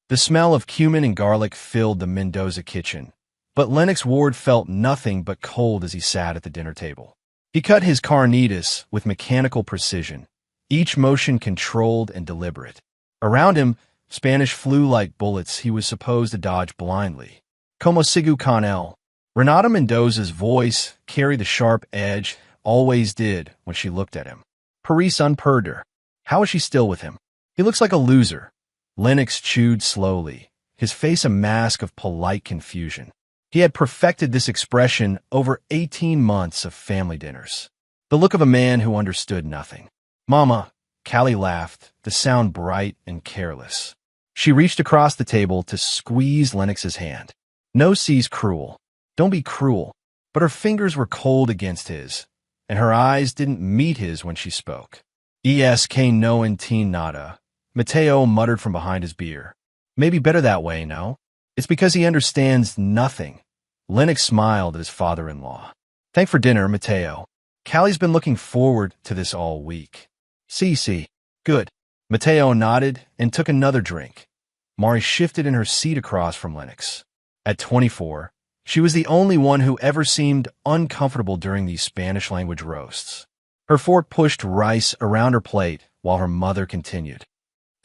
The smell of cumin and garlic filled the Mendoza kitchen, but Lennox Ward felt nothing but cold as he sat at the dinner table. He cut his carnitas with mechanical precision, each motion controlled and deliberate. Around him, Spanish flew like bullets he was supposed to dodge blindly. Como sigo con él? Renata Mendoza's voice carried the sharp edge, always did when she looked at him. Paris unperder. How is she still with him? He looks like a loser. Lennox chewed slowly, his face a mask of polite confusion. He had perfected this expression over 18 months of family dinners. The look of a man who understood nothing. Mama, Callie laughed, the sound bright and careless. She reached across the table to squeeze Lennox's hand. No, C's cruel. Don't be cruel. But her fingers were cold against his, and her eyes didn't meet his when she spoke. Es que no entiende nada, Mateo muttered from behind his beer. Maybe better that way, no? It's because he understands nothing. Lennox smiled at his father-in-law. Thank for dinner, Mateo. Callie's been looking forward to this all week. See. Good. Mateo nodded and took another drink. Mari shifted in her seat across from Lennox. At 24, she was the only one who ever seemed uncomfortable during these Spanish-language roasts. Her fork pushed rice around her plate while her mother continued.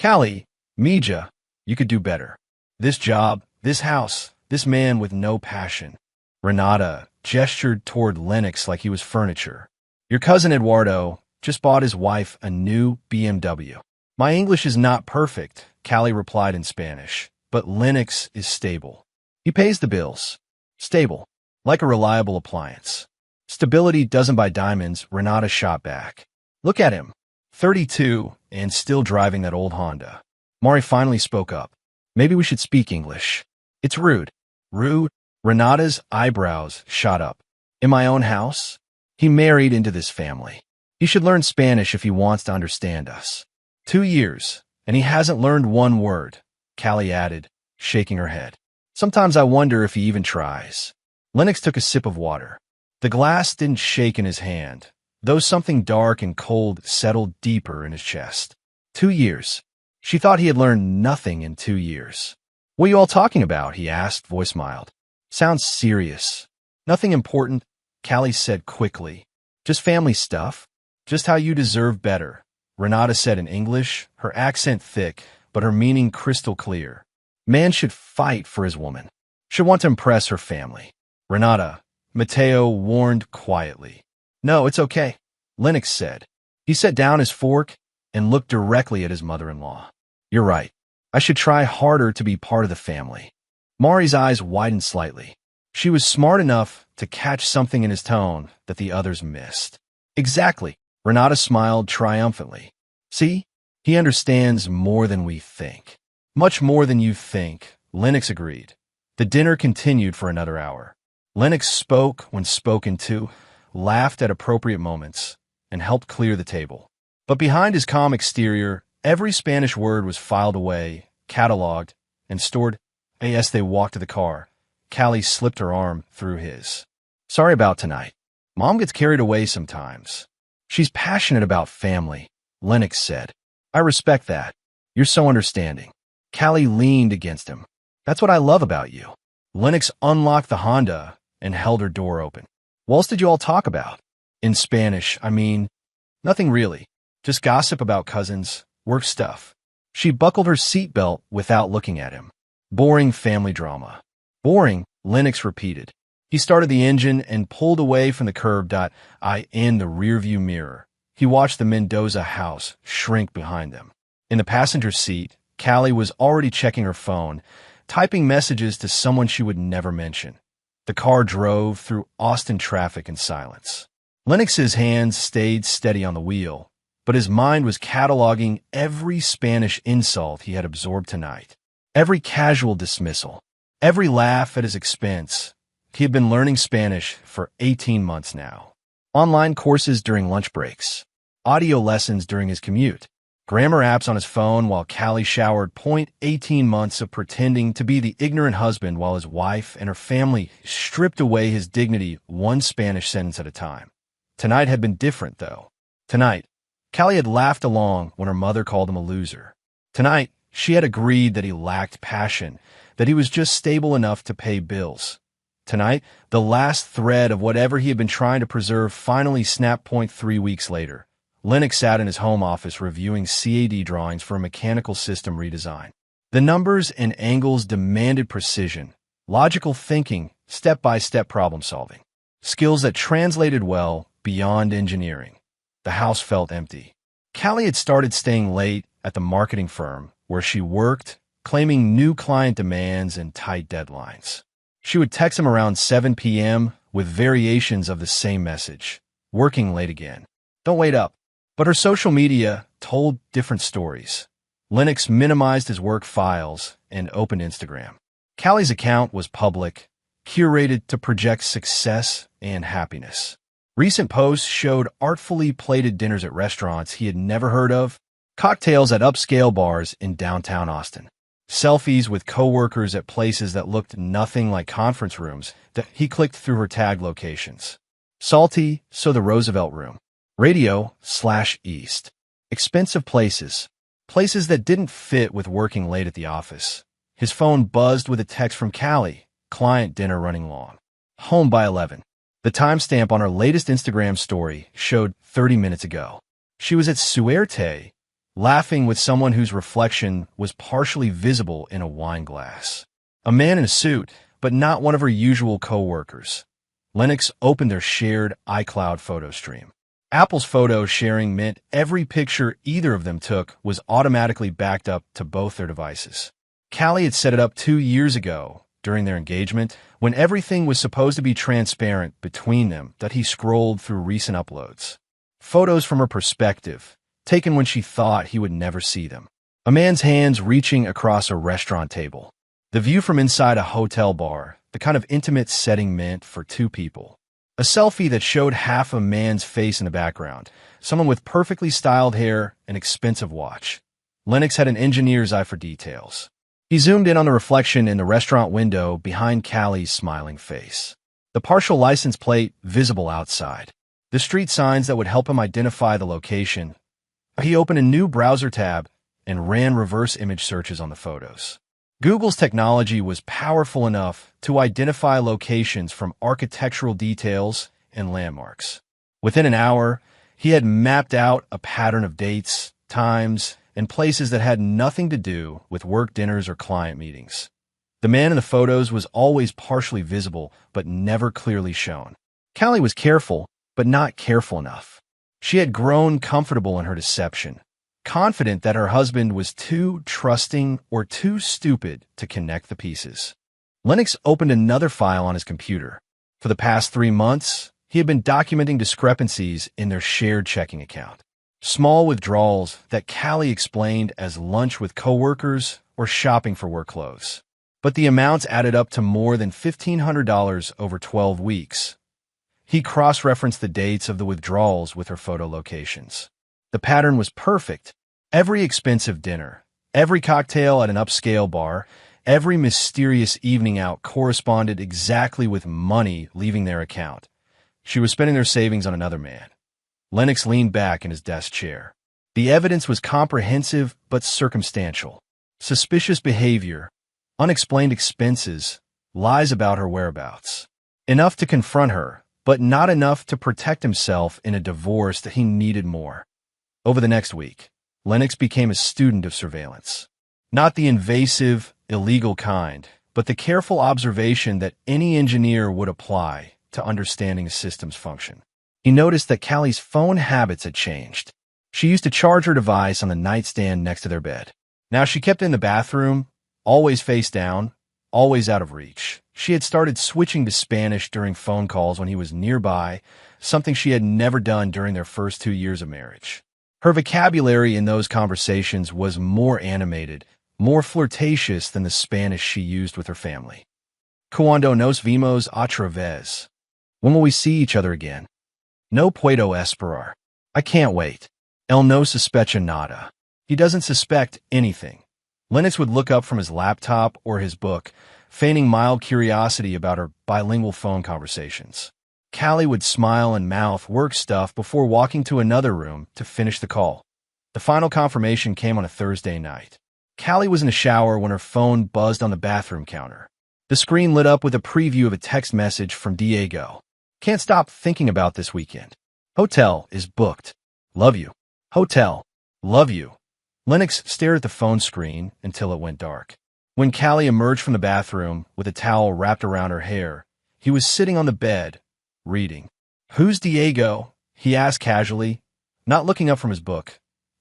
Callie, Mija, you could do better. This job, this house, this man with no passion. Renata gestured toward Lennox like he was furniture. Your cousin Eduardo just bought his wife a new BMW. My English is not perfect, Callie replied in Spanish, but Lennox is stable. He pays the bills. Stable, like a reliable appliance. Stability doesn't buy diamonds, Renata shot back. Look at him, 32, and still driving that old Honda. Mari finally spoke up. Maybe we should speak English. It's rude. Rude? Renata's eyebrows shot up. In my own house? He married into this family. He should learn Spanish if he wants to understand us. 2 years, and he hasn't learned one word, Callie added, shaking her head. Sometimes I wonder if he even tries. Lennox took a sip of water. The glass didn't shake in his hand, though something dark and cold settled deeper in his chest. 2 years. She thought he had learned nothing in 2 years. What are you all talking about? He asked, voice mild. Sounds serious. Nothing important, Callie said quickly. Just family stuff. Just how you deserve better, Renata said in English, her accent thick, but her meaning crystal clear. Man should fight for his woman. Should want to impress her family. Renata, Mateo warned quietly. No, it's okay, Lennox said. He set down his fork and looked directly at his mother-in-law. You're right. I should try harder to be part of the family. Mari's eyes widened slightly. She was smart enough to catch something in his tone that the others missed. Exactly, Renata smiled triumphantly. See? He understands more than we think. Much more than you think, Lennox agreed. The dinner continued for another hour. Lennox spoke when spoken to, laughed at appropriate moments, and helped clear the table. But behind his calm exterior, every Spanish word was filed away, cataloged, and stored. As they walked to the car, Callie slipped her arm through his. Sorry about tonight. Mom gets carried away sometimes. She's passionate about family, Lennox said. I respect that. You're so understanding. Callie leaned against him. That's what I love about you. Lennox unlocked the Honda and held her door open. What else did you all talk about? In Spanish, I mean, nothing really. Just gossip about cousins, work stuff. She buckled her seatbelt without looking at him. Boring family drama. Boring, Lennox repeated. He started the engine and pulled away from the curb. In the rearview mirror, he watched the Mendoza house shrink behind them. In the passenger seat, Callie was already checking her phone, typing messages to someone she would never mention. The car drove through Austin traffic in silence. Lennox's hands stayed steady on the wheel, but his mind was cataloging every Spanish insult he had absorbed tonight. Every casual dismissal, every laugh at his expense. He had been learning Spanish for 18 months now. Online courses during lunch breaks, audio lessons during his commute, grammar apps on his phone while Callie showered. 18 months of pretending to be the ignorant husband while his wife and her family stripped away his dignity one Spanish sentence at a time. Tonight had been different, though. Tonight, Callie had laughed along when her mother called him a loser. Tonight, She had agreed that he lacked passion, that he was just stable enough to pay bills. Tonight, the last thread of whatever he had been trying to preserve finally snapped. 3 weeks later, Lennox sat in his home office reviewing CAD drawings for a mechanical system redesign. The numbers and angles demanded precision, logical thinking, step-by-step problem-solving, skills that translated well beyond engineering. The house felt empty. Callie had started staying late at the marketing firm where she worked, claiming new client demands and tight deadlines. She would text him around 7 p.m. with variations of the same message, working late again. Don't wait up. But her social media told different stories. Lennox minimized his work files and opened Instagram. Callie's account was public, curated to project success and happiness. Recent posts showed artfully plated dinners at restaurants he had never heard of, cocktails at upscale bars in downtown Austin, selfies with coworkers at places that looked nothing like conference rooms that he clicked through her tag locations. Salty, so the Roosevelt Room. Radio/East. Expensive places. Places that didn't fit with working late at the office. His phone buzzed with a text from Callie. Client dinner running long. Home by 11. The timestamp on her latest Instagram story showed 30 minutes ago. She was at Suerte, laughing with someone whose reflection was partially visible in a wine glass. A man in a suit, but not one of her usual co-workers. Lennox opened their shared iCloud photo stream. Apple's photo sharing meant every picture either of them took was automatically backed up to both their devices. Callie had set it up 2 years ago, during their engagement, when everything was supposed to be transparent between them, that he scrolled through recent uploads. Photos from her perspective, taken when she thought he would never see them. A man's hands reaching across a restaurant table. The view from inside a hotel bar, the kind of intimate setting meant for two people. A selfie that showed half a man's face in the background, someone with perfectly styled hair and expensive watch. Lennox had an engineer's eye for details. He zoomed in on the reflection in the restaurant window behind Callie's smiling face. The partial license plate visible outside. The street signs that would help him identify the location. He opened a new browser tab and ran reverse image searches on the photos. Google's technology was powerful enough to identify locations from architectural details and landmarks. Within an hour, he had mapped out a pattern of dates, times, and places that had nothing to do with work dinners or client meetings. The man in the photos was always partially visible, but never clearly shown. Callie was careful, but not careful enough. She had grown comfortable in her deception, confident that her husband was too trusting or too stupid to connect the pieces. Lennox opened another file on his computer. For the past 3 months, he had been documenting discrepancies in their shared checking account. Small withdrawals that Callie explained as lunch with coworkers or shopping for work clothes. But the amounts added up to more than $1,500 over 12 weeks. He cross-referenced the dates of the withdrawals with her photo locations. The pattern was perfect. Every expensive dinner, every cocktail at an upscale bar, every mysterious evening out corresponded exactly with money leaving their account. She was spending their savings on another man. Lennox leaned back in his desk chair. The evidence was comprehensive but circumstantial. Suspicious behavior, unexplained expenses, lies about her whereabouts. Enough to confront her, but not enough to protect himself in a divorce that he needed more. Over the next week, Lennox became a student of surveillance. Not the invasive, illegal kind, but the careful observation that any engineer would apply to understanding a system's function. He noticed that Callie's phone habits had changed. She used to charge her device on the nightstand next to their bed. Now she kept it in the bathroom, always face down, always out of reach. She had started switching to Spanish during phone calls when he was nearby, something she had never done during their first 2 years of marriage. Her vocabulary in those conversations was more animated, more flirtatious than the Spanish she used with her family. Cuando nos vimos otra vez. When will we see each other again? No puedo esperar. I can't wait. Él no sospecha nada. He doesn't suspect anything. Lennox would look up from his laptop or his book, feigning mild curiosity about her bilingual phone conversations. Callie would smile and mouth work stuff before walking to another room to finish the call. The final confirmation came on a Thursday night. Callie was in the shower when her phone buzzed on the bathroom counter. The screen lit up with a preview of a text message from Diego. Can't stop thinking about this weekend. Hotel is booked. Love you. Hotel. Love you. Lennox stared at the phone screen until it went dark. When Callie emerged from the bathroom with a towel wrapped around her hair, he was sitting on the bed, reading. Who's Diego? He asked casually. Not looking up from his book,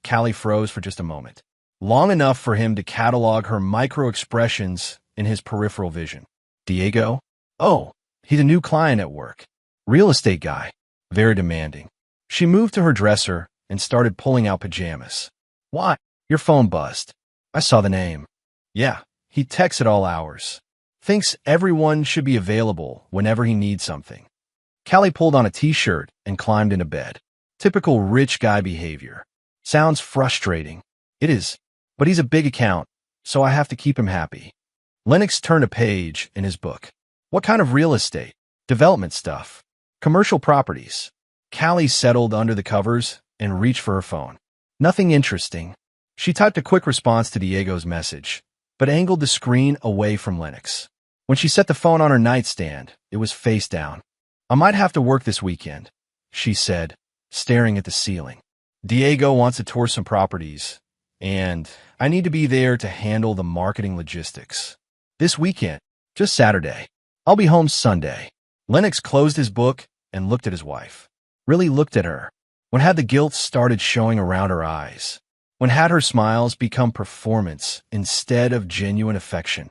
Callie froze for just a moment. Long enough for him to catalog her micro-expressions in his peripheral vision. Diego? Oh, he's a new client at work. Real estate guy. Very demanding. She moved to her dresser and started pulling out pajamas. Why? Your phone buzzed. I saw the name. Yeah, he texts at all hours. Thinks everyone should be available whenever he needs something. Callie pulled on a t-shirt and climbed into bed. Typical rich guy behavior. Sounds frustrating. It is. But he's a big account, so I have to keep him happy. Lennox turned a page in his book. What kind of real estate? Development stuff. Commercial properties. Callie settled under the covers and reached for her phone. Nothing interesting. She typed a quick response to Diego's message, but angled the screen away from Lennox. When she set the phone on her nightstand, it was face down. I might have to work this weekend, she said, staring at the ceiling. Diego wants to tour some properties, and I need to be there to handle the marketing logistics. This weekend, just Saturday. I'll be home Sunday. Lennox closed his book and looked at his wife. Really looked at her. When had the guilt started showing around her eyes? When had her smiles become performance instead of genuine affection?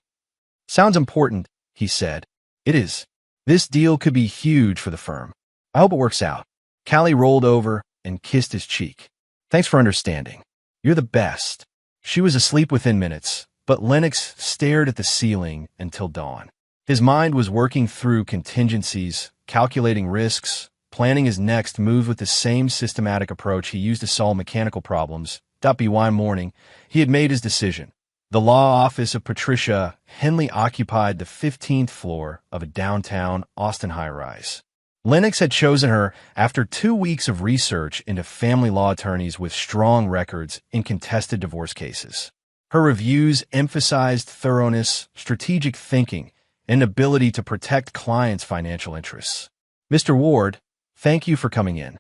Sounds important, he said. It is. This deal could be huge for the firm. I hope it works out. Callie rolled over and kissed his cheek. Thanks for understanding. You're the best. She was asleep within minutes, but Lennox stared at the ceiling until dawn. His mind was working through contingencies, calculating risks, planning his next move with the same systematic approach he used to solve mechanical problems. By morning, he had made his decision. The law office of Patricia Henley occupied the 15th floor of a downtown Austin high-rise. Lennox had chosen her after 2 weeks of research into family law attorneys with strong records in contested divorce cases. Her reviews emphasized thoroughness, strategic thinking, and ability to protect clients' financial interests. Mr. Ward, thank you for coming in.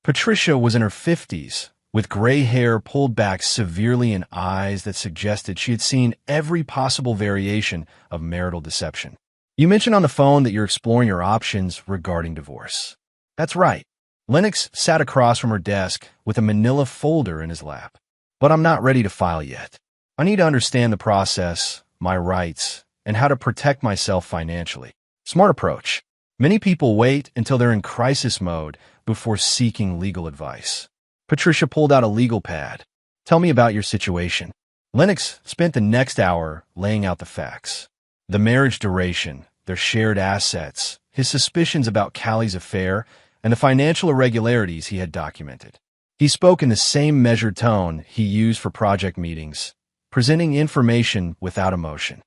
Patricia was in her 50s, with gray hair pulled back severely and eyes that suggested she had seen every possible variation of marital deception. You mentioned on the phone that you're exploring your options regarding divorce. That's right. Lennox sat across from her desk with a manila folder in his lap. But I'm not ready to file yet. I need to understand the process, my rights, and how to protect myself financially. Smart approach. Many people wait until they're in crisis mode before seeking legal advice. Patricia pulled out a legal pad. Tell me about your situation. Lennox spent the next hour laying out the facts. The marriage duration, their shared assets, his suspicions about Callie's affair, and the financial irregularities he had documented. He spoke in the same measured tone he used for project meetings, presenting information without emotion.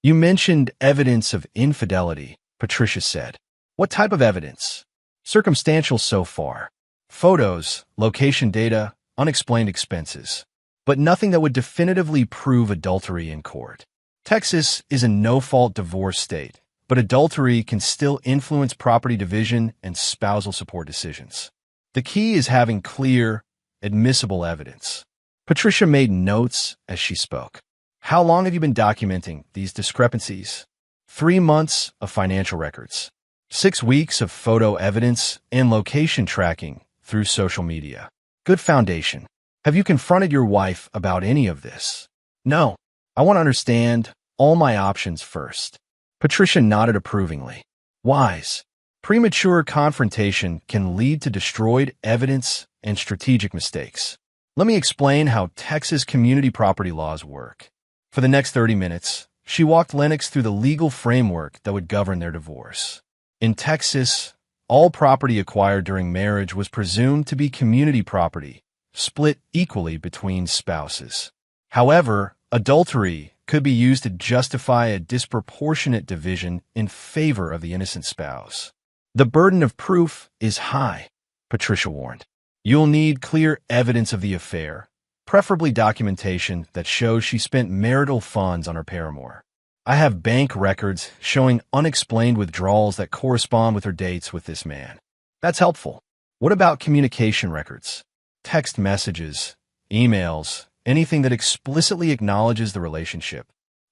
You mentioned evidence of infidelity, Patricia said. What type of evidence? Circumstantial so far. Photos, location data, unexplained expenses. But nothing that would definitively prove adultery in court. Texas is a no-fault divorce state, but adultery can still influence property division and spousal support decisions. The key is having clear, admissible evidence. Patricia made notes as she spoke. How long have you been documenting these discrepancies? 3 months of financial records. 6 weeks of photo evidence and location tracking through social media. Good foundation. Have you confronted your wife about any of this? No. I want to understand all my options first. Patricia nodded approvingly. Wise. Premature confrontation can lead to destroyed evidence and strategic mistakes. Let me explain how Texas community property laws work. For the next 30 minutes, she walked Lennox through the legal framework that would govern their divorce. In Texas, all property acquired during marriage was presumed to be community property, split equally between spouses. However, adultery could be used to justify a disproportionate division in favor of the innocent spouse. The burden of proof is high, Patricia warned. You'll need clear evidence of the affair, preferably documentation that shows she spent marital funds on her paramour. I have bank records showing unexplained withdrawals that correspond with her dates with this man. That's helpful. What about communication records? Text messages, emails, anything that explicitly acknowledges the relationship?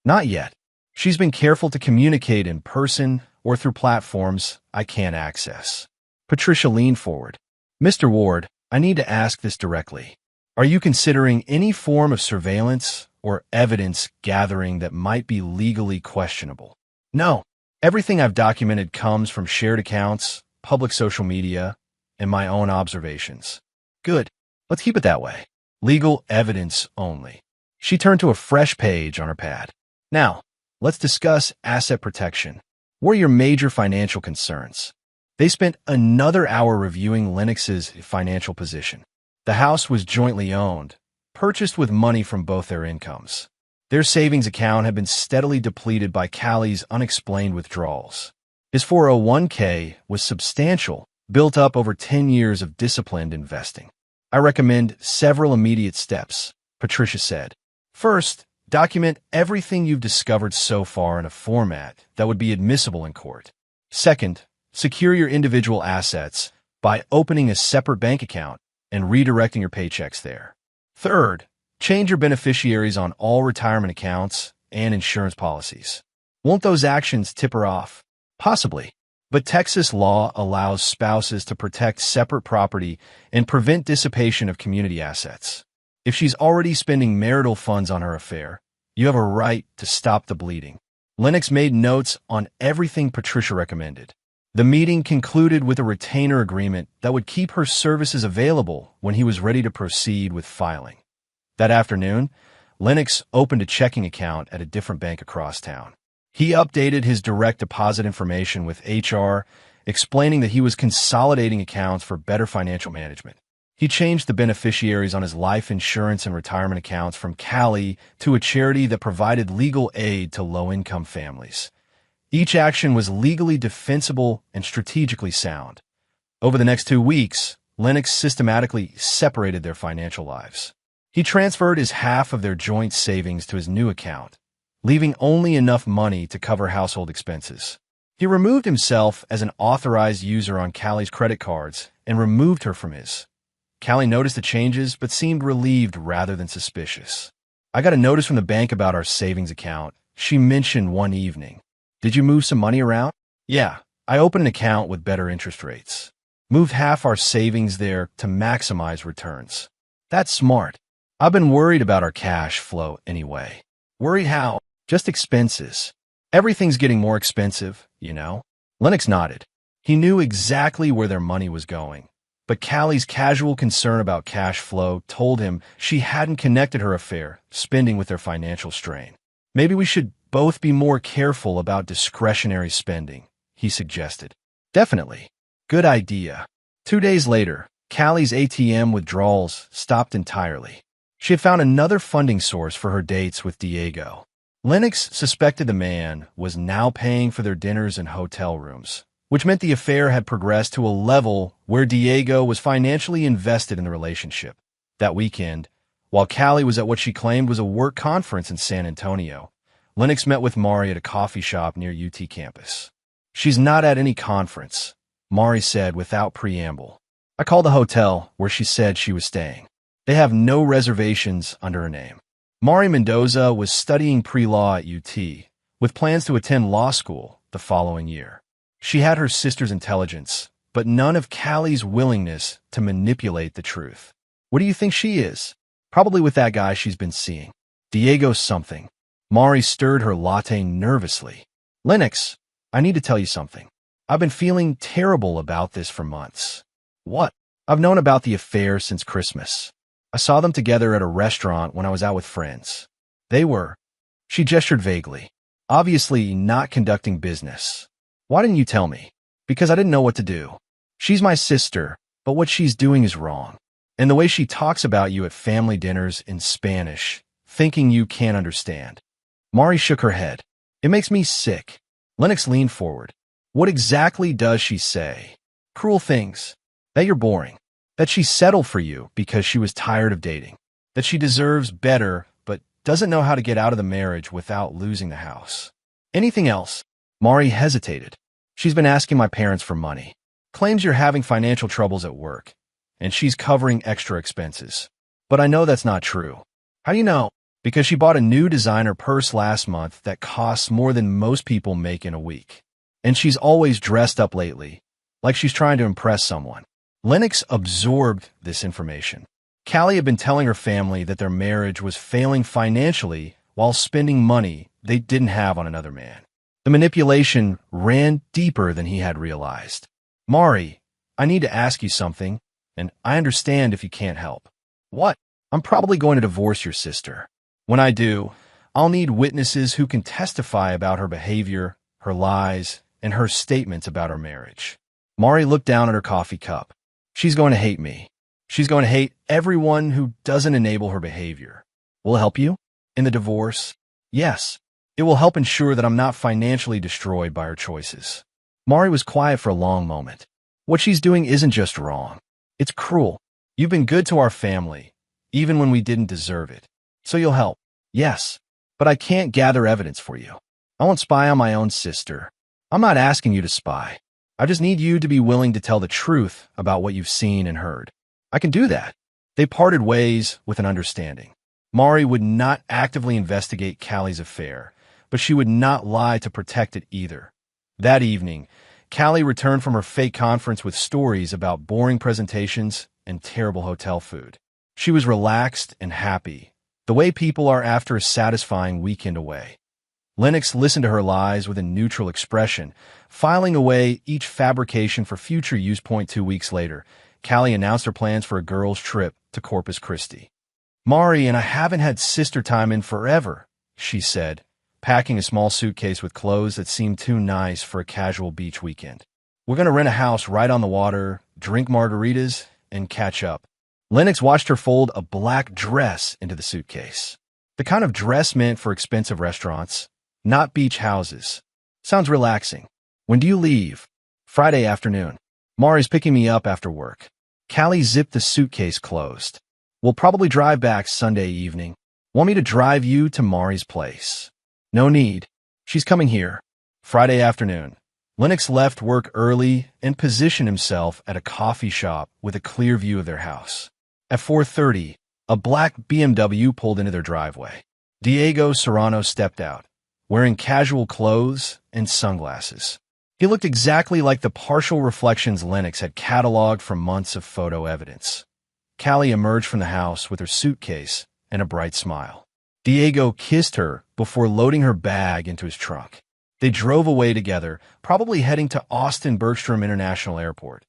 Not yet. She's been careful to communicate in person or through platforms I can't access. Patricia leaned forward. Mr. Ward, I need to ask this directly. Are you considering any form of surveillance or evidence gathering that might be legally questionable? No. Everything I've documented comes from shared accounts, public social media, and my own observations. Good. Let's keep it that way. Legal evidence only. She turned to a fresh page on her pad. Now, let's discuss asset protection. What are your major financial concerns? They spent another hour reviewing Lennox's financial position. The house was jointly owned, purchased with money from both their incomes. Their savings account had been steadily depleted by Callie's unexplained withdrawals. His 401k was substantial, built up over 10 years of disciplined investing. I recommend several immediate steps, Patricia said. First, document everything you've discovered so far in a format that would be admissible in court. Second, secure your individual assets by opening a separate bank account and redirecting your paychecks there. Third, change your beneficiaries on all retirement accounts and insurance policies. Won't those actions tip her off? Possibly. But Texas law allows spouses to protect separate property and prevent dissipation of community assets. If she's already spending marital funds on her affair, you have a right to stop the bleeding. Lennox made notes on everything Patricia recommended. The meeting concluded with a retainer agreement that would keep her services available when he was ready to proceed with filing. That afternoon, Lennox opened a checking account at a different bank across town. He updated his direct deposit information with HR, explaining that he was consolidating accounts for better financial management. He changed the beneficiaries on his life insurance and retirement accounts from Callie to a charity that provided legal aid to low-income families. Each action was legally defensible and strategically sound. Over the next 2 weeks, Lennox systematically separated their financial lives. He transferred his half of their joint savings to his new account, leaving only enough money to cover household expenses. He removed himself as an authorized user on Callie's credit cards and removed her from his. Callie noticed the changes but seemed relieved rather than suspicious. I got a notice from the bank about our savings account, she mentioned one evening. Did you move some money around? Yeah, I opened an account with better interest rates. Moved half our savings there to maximize returns. That's smart. I've been worried about our cash flow anyway. Worried how? Just expenses. Everything's getting more expensive, you know? Lennox nodded. He knew exactly where their money was going. But Callie's casual concern about cash flow told him she hadn't connected her affair, spending with their financial strain. Maybe we should both be more careful about discretionary spending, he suggested. Definitely. Good idea. 2 days later, Callie's ATM withdrawals stopped entirely. She had found another funding source for her dates with Diego. Lennox suspected the man was now paying for their dinners and hotel rooms, which meant the affair had progressed to a level where Diego was financially invested in the relationship. That weekend, while Callie was at what she claimed was a work conference in San Antonio, Lennox met with Mari at a coffee shop near UT campus. She's not at any conference, Mari said without preamble. I called the hotel where she said she was staying. They have no reservations under her name. Mari Mendoza was studying pre-law at UT, with plans to attend law school the following year. She had her sister's intelligence, but none of Callie's willingness to manipulate the truth. What do you think she is? Probably with that guy she's been seeing. Diego something. Mari stirred her latte nervously. Lennox, I need to tell you something. I've been feeling terrible about this for months. What? I've known about the affair since Christmas. I saw them together at a restaurant when I was out with friends. They were, she gestured vaguely, obviously not conducting business. Why didn't you tell me? Because I didn't know what to do. She's my sister, but what she's doing is wrong. And the way she talks about you at family dinners in Spanish, thinking you can't understand. Mari shook her head. It makes me sick. Lennox leaned forward. What exactly does she say? Cruel things. That you're boring. That she settled for you because she was tired of dating. that she deserves better but doesn't know how to get out of the marriage without losing the house. Anything else? Mari hesitated. She's been asking my parents for money. Claims you're having financial troubles at work, and she's covering extra expenses. But I know that's not true. How do you know? Because she bought a new designer purse last month that costs more than most people make in a week. And she's always dressed up lately, like she's trying to impress someone. Lennox absorbed this information. Callie had been telling her family that their marriage was failing financially while spending money they didn't have on another man. The manipulation ran deeper than he had realized. Mari, I need to ask you something, and I understand if you can't help. What? I'm probably going to divorce your sister. When I do, I'll need witnesses who can testify about her behavior, her lies, and her statements about our marriage. Mari looked down at her coffee cup. She's going to hate me. She's going to hate everyone who doesn't enable her behavior. Will it help you? In the divorce? Yes. It will help ensure that I'm not financially destroyed by her choices. Mari was quiet for a long moment. What she's doing isn't just wrong. It's cruel. You've been good to our family, even when we didn't deserve it. So you'll help. Yes. But I can't gather evidence for you. I won't spy on my own sister. I'm not asking you to spy. I just need you to be willing to tell the truth about what you've seen and heard. I can do that. They parted ways with an understanding. Mari would not actively investigate Callie's affair, but she would not lie to protect it either. That evening, Callie returned from her fake conference with stories about boring presentations and terrible hotel food. She was relaxed and happy, the way people are after a satisfying weekend away. Lennox listened to her lies with a neutral expression, filing away each fabrication for future use. 2 weeks later, Callie announced her plans for a girls' trip to Corpus Christi. Mari and I haven't had sister time in forever, she said, packing a small suitcase with clothes that seemed too nice for a casual beach weekend. We're going to rent a house right on the water, drink margaritas, and catch up. Lennox watched her fold a black dress into the suitcase. The kind of dress meant for expensive restaurants, not beach houses. Sounds relaxing. When do you leave? Friday afternoon. Mari's picking me up after work. Callie zipped the suitcase closed. We'll probably drive back Sunday evening. Want me to drive you to Mari's place? No need. She's coming here. Friday afternoon. Lennox left work early and positioned himself at a coffee shop with a clear view of their house. At 4:30, a black BMW pulled into their driveway. Diego Serrano stepped out, wearing casual clothes and sunglasses. He looked exactly like the partial reflections Lennox had cataloged from months of photo evidence. Callie emerged from the house with her suitcase and a bright smile. Diego kissed her before loading her bag into his trunk. They drove away together, probably heading to Austin Bergstrom International Airport.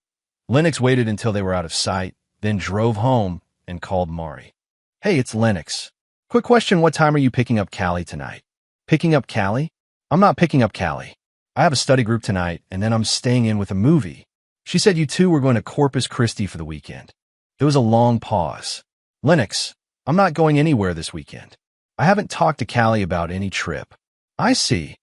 Lennox waited until they were out of sight, then drove home and called Mari. Hey, it's Lennox. Quick question, what time are you picking up Callie tonight? Picking up Callie? I'm not picking up Callie. I have a study group tonight, and then I'm staying in with a movie. She said you two were going to Corpus Christi for the weekend. There was a long pause. Lennox, I'm not going anywhere this weekend. I haven't talked to Callie about any trip. I see.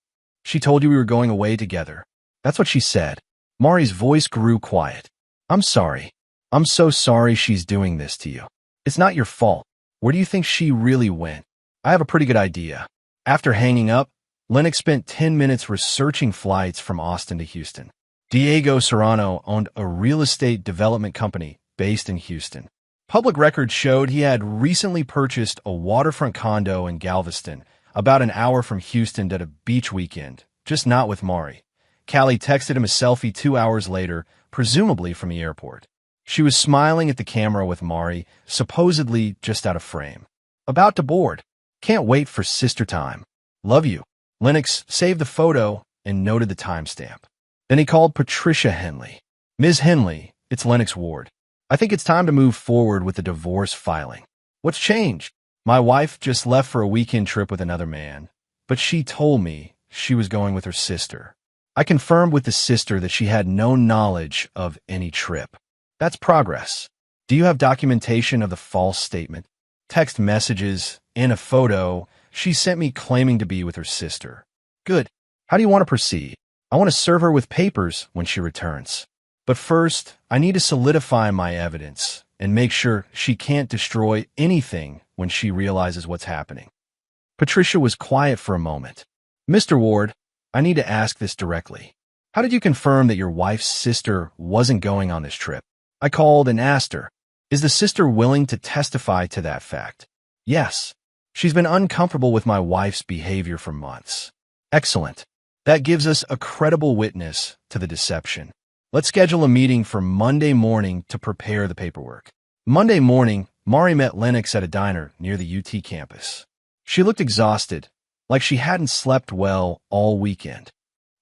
She told you we were going away together. That's what she said. Mari's voice grew quiet. I'm sorry. I'm so sorry she's doing this to you. It's not your fault. Where do you think she really went? I have a pretty good idea. After hanging up, Lennox spent 10 minutes researching flights from Austin to Houston. Diego Serrano owned a real estate development company based in Houston. Public records showed he had recently purchased a waterfront condo in Galveston, about an hour from Houston at a beach weekend, just not with Mari. Callie texted him a selfie 2 hours later, presumably from the airport. She was smiling at the camera with Mari, supposedly just out of frame. About to board. Can't wait for sister time. Love you. Lennox saved the photo and noted the timestamp. Then he called Patricia Henley. Ms. Henley, it's Lennox Ward. I think it's time to move forward with the divorce filing. What's changed? My wife just left for a weekend trip with another man, but she told me she was going with her sister. I confirmed with the sister that she had no knowledge of any trip. That's progress. Do you have documentation of the false statement? Text messages and a photo she sent me claiming to be with her sister. Good. How do you want to proceed? I want to serve her with papers when she returns. But first, I need to solidify my evidence and make sure she can't destroy anything when she realizes what's happening. Patricia was quiet for a moment. Mr. Ward, I need to ask this directly. How did you confirm that your wife's sister wasn't going on this trip? I called and asked her, is the sister willing to testify to that fact? Yes. She's been uncomfortable with my wife's behavior for months. Excellent. That gives us a credible witness to the deception. Let's schedule a meeting for Monday morning to prepare the paperwork. Monday morning, Mari met Lennox at a diner near the UT campus. She looked exhausted, like she hadn't slept well all weekend.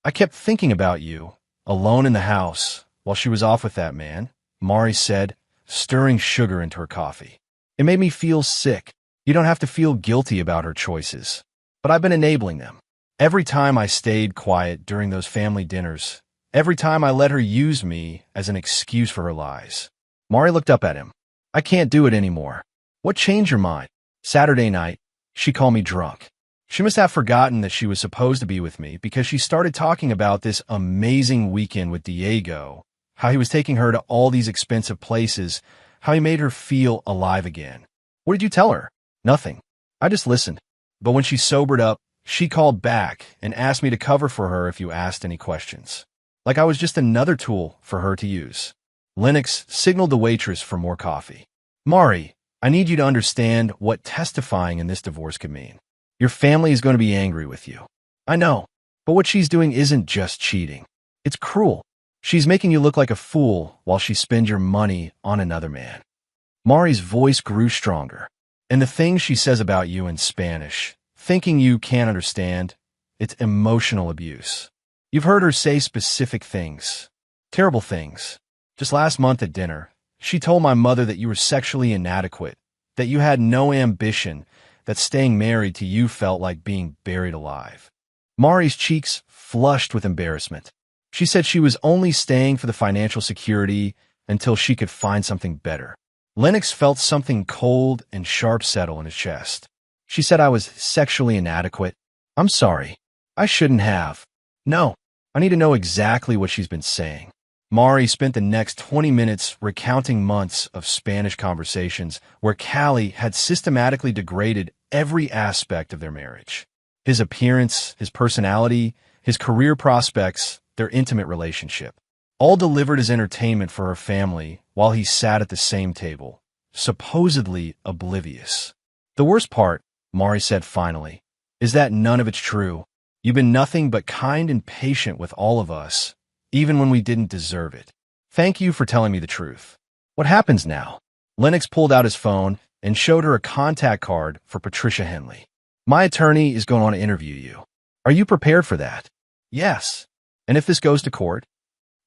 I kept thinking about you, alone in the house, while she was off with that man, Mari said, stirring sugar into her coffee. It made me feel sick. You don't have to feel guilty about her choices, but I've been enabling them. Every time I stayed quiet during those family dinners, every time I let her use me as an excuse for her lies. Mari looked up at him. I can't do it anymore. What changed your mind? Saturday night, she called me drunk. She must have forgotten that she was supposed to be with me because she started talking about this amazing weekend with Diego, how he was taking her to all these expensive places, how he made her feel alive again. What did you tell her? Nothing. I just listened. But when she sobered up, she called back and asked me to cover for her if you asked any questions. Like I was just another tool for her to use. Lennox signaled the waitress for more coffee. Mari, I need you to understand what testifying in this divorce could mean. Your family is going to be angry with you. I know, but what she's doing isn't just cheating. It's cruel. She's making you look like a fool while she spends your money on another man. Mari's voice grew stronger. And the things she says about you in Spanish, thinking you can't understand, it's emotional abuse. You've heard her say specific things, terrible things. Just last month at dinner, she told my mother that you were sexually inadequate, that you had no ambition, that staying married to you felt like being buried alive. Mari's cheeks flushed with embarrassment. She said she was only staying for the financial security until she could find something better. Lennox felt something cold and sharp settle in his chest. She said I was sexually inadequate. I'm sorry. I shouldn't have. No, I need to know exactly what she's been saying. Mari spent the next 20 minutes recounting months of Spanish conversations where Callie had systematically degraded every aspect of their marriage. His appearance, his personality, his career prospects, their intimate relationship. All delivered as entertainment for her family while he sat at the same table, supposedly oblivious. The worst part, Mari said finally, is that none of it's true. You've been nothing but kind and patient with all of us, even when we didn't deserve it. Thank you for telling me the truth. What happens now? Lennox pulled out his phone and showed her a contact card for Patricia Henley. My attorney is going to want to interview you. Are you prepared for that? Yes. And if this goes to court?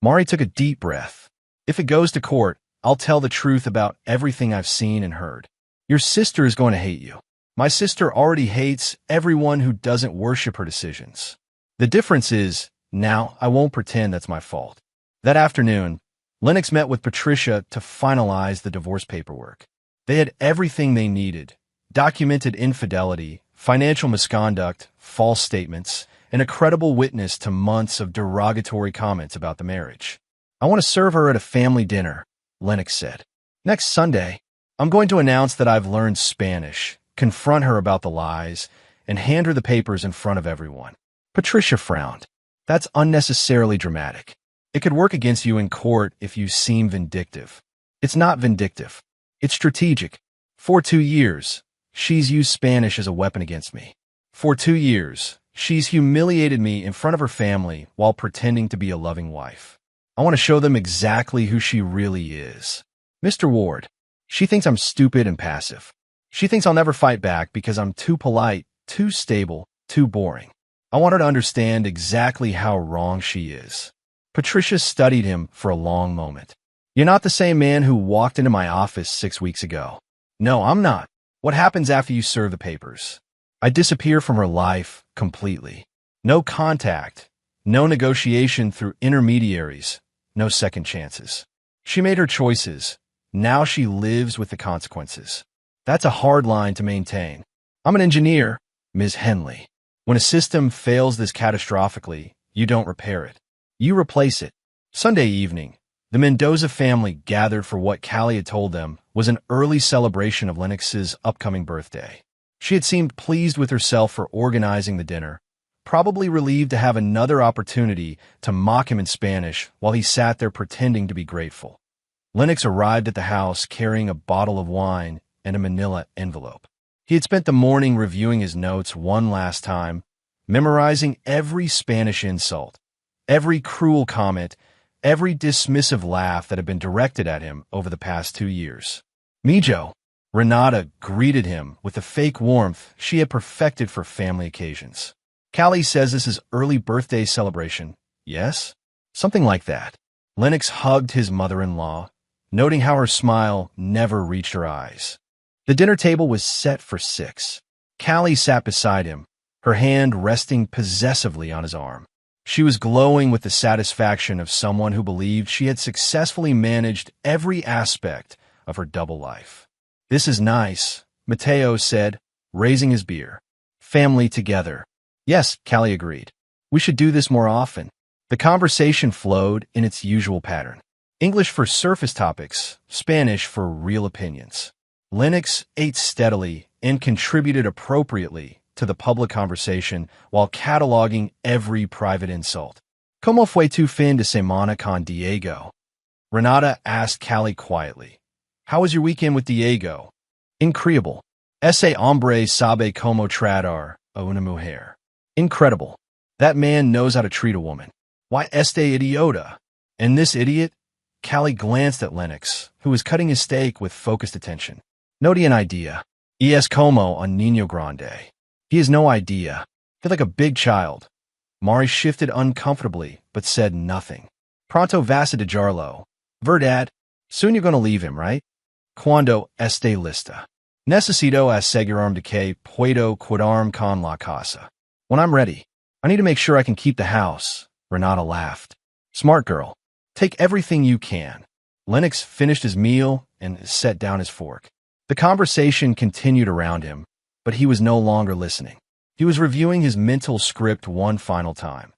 Mari took a deep breath. If it goes to court, I'll tell the truth about everything I've seen and heard. Your sister is going to hate you. My sister already hates everyone who doesn't worship her decisions. The difference is, now I won't pretend that's my fault. That afternoon, Lennox met with Patricia to finalize the divorce paperwork. They had everything they needed: documented infidelity, financial misconduct, false statements, and a credible witness to months of derogatory comments about the marriage. I want to serve her at a family dinner, Lennox said. Next Sunday, I'm going to announce that I've learned Spanish, confront her about the lies, and hand her the papers in front of everyone. Patricia frowned. That's unnecessarily dramatic. It could work against you in court if you seem vindictive. It's not vindictive. It's strategic. For 2 years, she's used Spanish as a weapon against me. For 2 years, she's humiliated me in front of her family while pretending to be a loving wife. I want to show them exactly who she really is. Mr. Ward, she thinks I'm stupid and passive. She thinks I'll never fight back because I'm too polite, too stable, too boring. I want her to understand exactly how wrong she is. Patricia studied him for a long moment. You're not the same man who walked into my office 6 weeks ago. No, I'm not. What happens after you serve the papers? I disappear from her life completely. No contact, no negotiation through intermediaries, no second chances. She made her choices. Now she lives with the consequences. That's a hard line to maintain. I'm an engineer, Ms. Henley. When a system fails this catastrophically, you don't repair it. You replace it. Sunday evening, The Mendoza family gathered for what Callie had told them was an early celebration of Lennox's upcoming birthday. She had seemed pleased with herself for organizing the dinner, probably relieved to have another opportunity to mock him in Spanish while he sat there pretending to be grateful. Lennox arrived at the house carrying a bottle of wine and a manila envelope. He had spent the morning reviewing his notes one last time, memorizing every Spanish insult, every cruel comment, every dismissive laugh that had been directed at him over the past 2 years. Mijo, Renata greeted him with the fake warmth she had perfected for family occasions. Callie says this is early birthday celebration, yes? Something like that. Lennox hugged his mother-in-law, noting how her smile never reached her eyes. The dinner table was set for 6. Callie sat beside him, her hand resting possessively on his arm. She was glowing with the satisfaction of someone who believed she had successfully managed every aspect of her double life. "This is nice," Mateo said, raising his beer. "Family together." "Yes," Callie agreed. "We should do this more often." The conversation flowed in its usual pattern. English for surface topics, Spanish for real opinions. Lennox ate steadily and contributed appropriately to the public conversation while cataloging every private insult. "¿Cómo fue tu fin de semana con Diego?" Renata asked Callie quietly. "How was your weekend with Diego?" "Increíble. Ese hombre sabe cómo tratar a una mujer." "Incredible. That man knows how to treat a woman." "Why este idiota?" "And this idiot?" Callie glanced at Lennox, who was cutting his steak with focused attention. "No tiene idea. Y es como un niño grande." "He has no idea. Feel like a big child." Mari shifted uncomfortably, but said nothing. "Pronto vas a dejarlo, verdad? Soon you're going to leave him, right?" "Cuando esté lista. Necesito asegurarme de que puedo quedarme con la casa." "When I'm ready. I need to make sure I can keep the house." Renata laughed. "Smart girl. Take everything you can." Lennox finished his meal and set down his fork. The conversation continued around him, but he was no longer listening. He was reviewing his mental script one final time.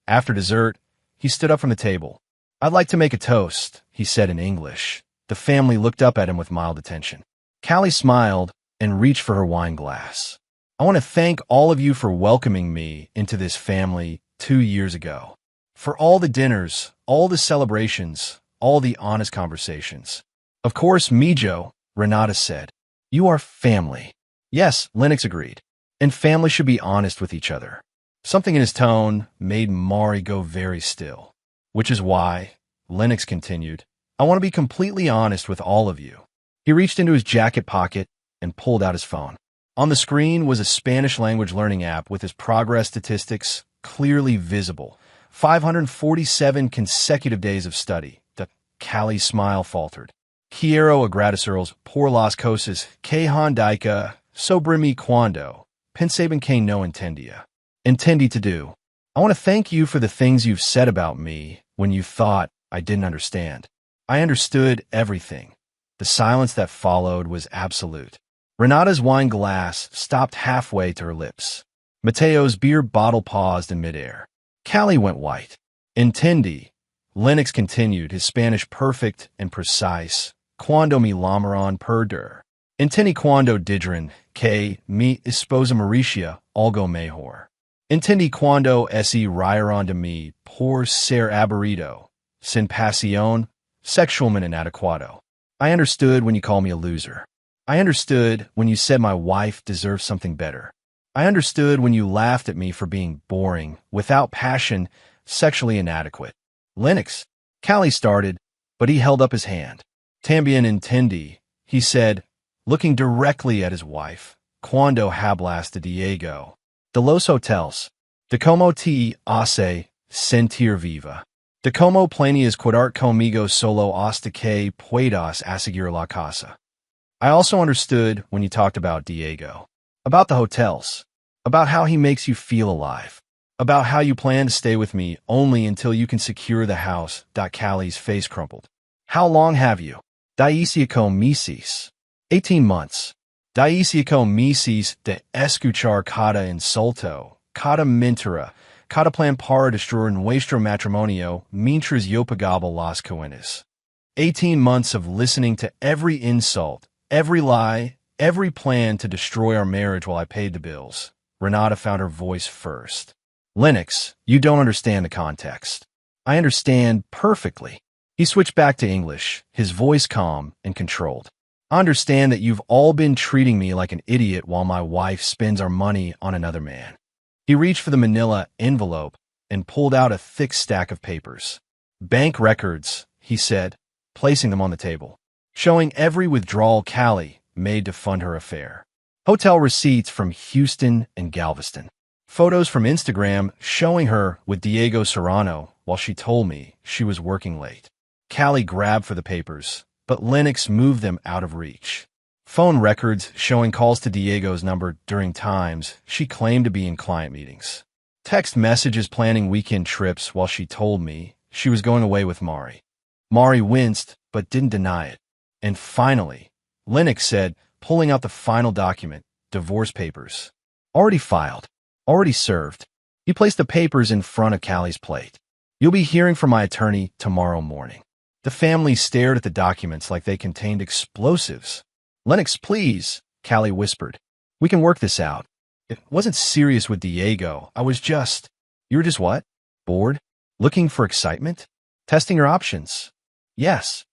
After dessert, he stood up from the table. "I'd like to make a toast," he said in English. The family looked up at him with mild attention. Callie smiled and reached for her wine glass. "I want to thank all of you for welcoming me into this family 2 years ago. For all the dinners, all the celebrations, all the honest conversations." "Of course, Mijo," Renata said. "You are family." "Yes," Lennox agreed. "And family should be honest with each other." Something in his tone made Mari go very still. "Which is why," Lennox continued, "I want to be completely honest with all of you." He reached into his jacket pocket and pulled out his phone. On the screen was a Spanish language learning app with his progress statistics clearly visible. 547 consecutive days of study. The Callie's smile faltered. "Quiero agradecerles por las cosas que han dicho sobre mí cuando pensaban que no entendía." "Entendí to do. I want to thank you for the things you've said about me when you thought I didn't understand. I understood everything." The silence that followed was absolute. Renata's wine glass stopped halfway to her lips. Mateo's beer bottle paused in midair. Callie went white. "Entendí," Lennox continued, his Spanish perfect and precise. "Cuando me llamaron perder. Entendí cuando dijeron que mi esposa Mauricia algo mejor. Entendí cuando se rieron de mí por ser aburrido, sin pasión, sexualmente inadecuado. I understood when you called me a loser. I understood when you said my wife deserved something better. I understood when you laughed at me for being boring, without passion, sexually inadequate." "Lennox," Callie started, but he held up his hand. "También entendí," he said, looking directly at his wife. "Cuando hablas de Diego. De los hotels. De cómo te hace sentir viva. De cómo planeas quedar conmigo solo hasta que puedas asegurar la casa." "I also understood when you talked about Diego. About the hotels. About how he makes you feel alive. About how you plan to stay with me only until you can secure the house." Callie's face crumpled. "How long have you?" "Dieci con meses. 18 months. Dieci con meses de escuchar cada insulto, cada mentira, cada plan para destruir nuestro matrimonio mientras yo pagaba las cuentas. 18 months of listening to every insult, every lie, every plan to destroy our marriage while I paid the bills. Renata found her voice first. Lennox, you don't understand the context. I understand perfectly. He switched back to English, his voice calm and controlled. I understand that you've all been treating me like an idiot while my wife spends our money on another man. He reached for the manila envelope and pulled out a thick stack of papers. Bank records, he said, placing them on the table, showing every withdrawal Callie made to fund her affair. Hotel receipts from Houston and Galveston. Photos from Instagram showing her with Diego Serrano while she told me she was working late. Callie grabbed for the papers, but Lennox moved them out of reach. Phone records showing calls to Diego's number during times she claimed to be in client meetings. Text messages planning weekend trips while she told me she was going away with Mari. Mari winced, but didn't deny it. And finally, Lennox said, pulling out the final document, divorce papers. Already filed. Already served. He placed the papers in front of Callie's plate. You'll be hearing from my attorney tomorrow morning. The family stared at the documents like they contained explosives. Lennox, please, Callie whispered. We can work this out. It wasn't serious with Diego. You were just what? Bored? Looking for excitement? Testing your options? Yes.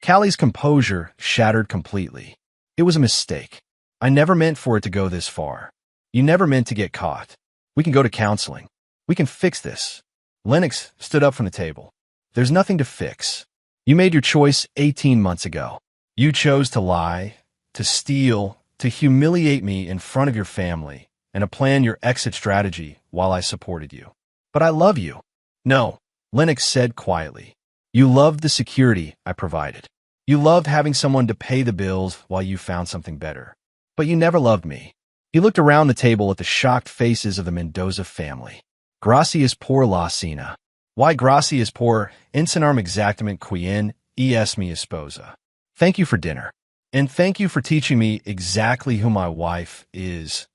Callie's composure shattered completely. It was a mistake. I never meant for it to go this far. You never meant to get caught. We can go to counseling. We can fix this. Lennox stood up from the table. There's nothing to fix. You made your choice 18 months ago. You chose to lie, to steal, to humiliate me in front of your family, and to plan your exit strategy while I supported you. But I love you. No, Lennox said quietly. You loved the security I provided. You loved having someone to pay the bills while you found something better. But you never loved me. He looked around the table at the shocked faces of the Mendoza family. Gracias por la cena. Why gracias por enseñarme exactamente quién es mi esposa. Thank you for dinner. And thank you for teaching me exactly who my wife is.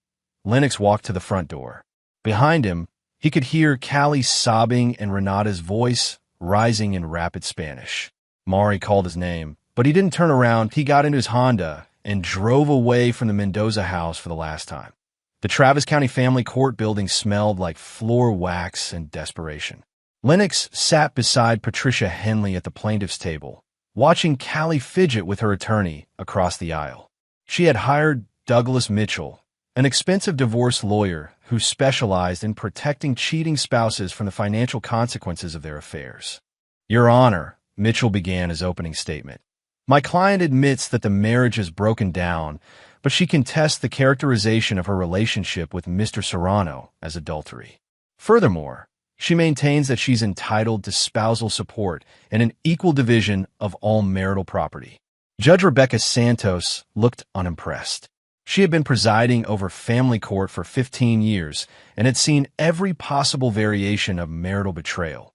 Lennox walked to the front door. Behind him, he could hear Callie sobbing and Renata's voice rising in rapid Spanish. Mari called his name, but he didn't turn around. He got into his Honda and drove away from the Mendoza house for the last time. The Travis County Family Court building smelled like floor wax and desperation. Lennox sat beside Patricia Henley at the plaintiff's table, watching Callie fidget with her attorney across the aisle. She had hired Douglas Mitchell, an expensive divorce lawyer who specialized in protecting cheating spouses from the financial consequences of their affairs. Your Honor, Mitchell began his opening statement. My client admits that the marriage has broken down, but she contests the characterization of her relationship with Mr. Serrano as adultery. Furthermore, she maintains that she's entitled to spousal support and an equal division of all marital property. Judge Rebecca Santos looked unimpressed. She had been presiding over family court for 15 years and had seen every possible variation of marital betrayal.